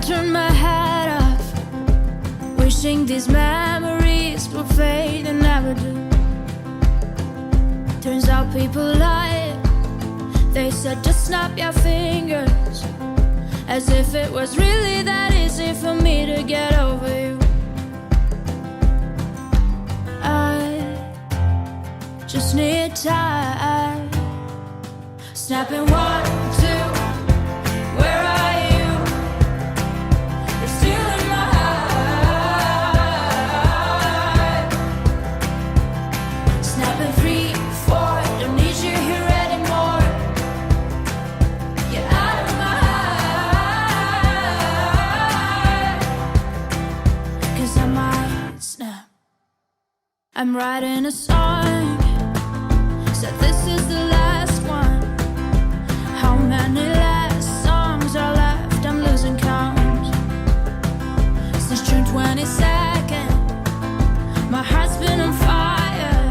turn my hat off, wishing these memories will fade and never do. Turns out people lie. They said just snap your fingers, as if it was really that easy for me to get over you. I just need time. Snapping 1, 2, where are you? You're still in my heart. Snapping 3, 4, don't need you here anymore. Get out of my heart, 'cause I might snap. I'm writing a song, said this is the last one. How many last songs are left? I'm losing count. Since June 22nd, my heart's been on fire.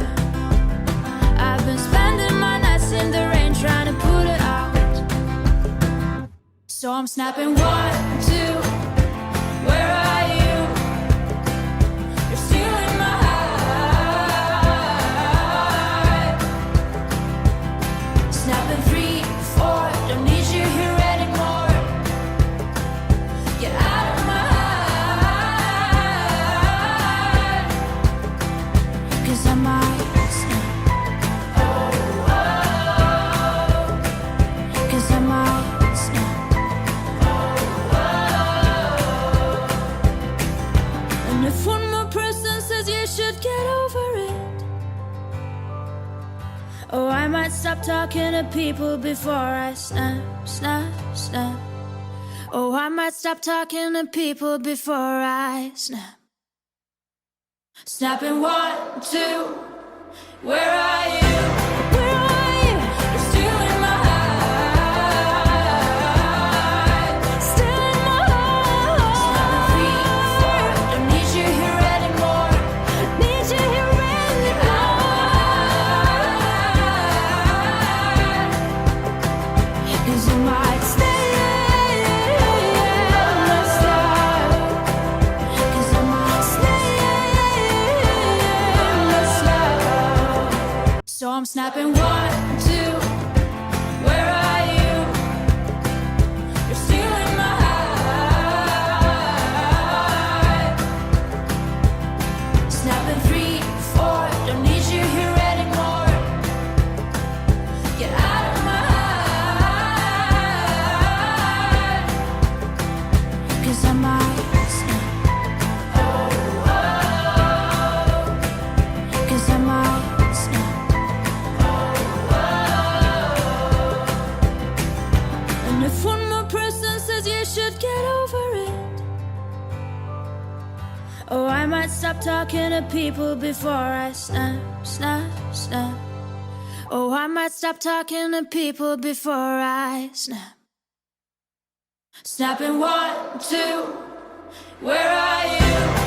I've been spending my nights in the rain trying to put it out. So I'm snapping 1, 2, where are you? You're still in my heart. Snapping 3, 4, don't need you here anymore. Get out of my heart, 'cause I might snap. Oh, oh, 'cause I might snap. Oh, oh. And if one more person says you should get over it, oh, I might stop talking to people before I snap, snap, snap. Oh, I might stop talking to people before I snap. Snapping 1, 2, where are you? Where are you? You're still in my heart. Still in my heart. Snapping 3, 4, don't need you here anymore. Need you here anymore. 'Cause you might stay, let's stop. 'Cause I might stay, let's stop. So I'm snapping 1, 2, where are you? You're still in my heart. Snapping 3, 4, don't need you here anymore. Get out of my heart, 'cause I might snap. Oh, oh, 'cause I might snap. Oh, oh. And if one more person says you should get over it, oh, I might stop talking to people before I snap, snap, snap. Oh, I might stop talking to people before I snap. Snapping 1, 2, where are you?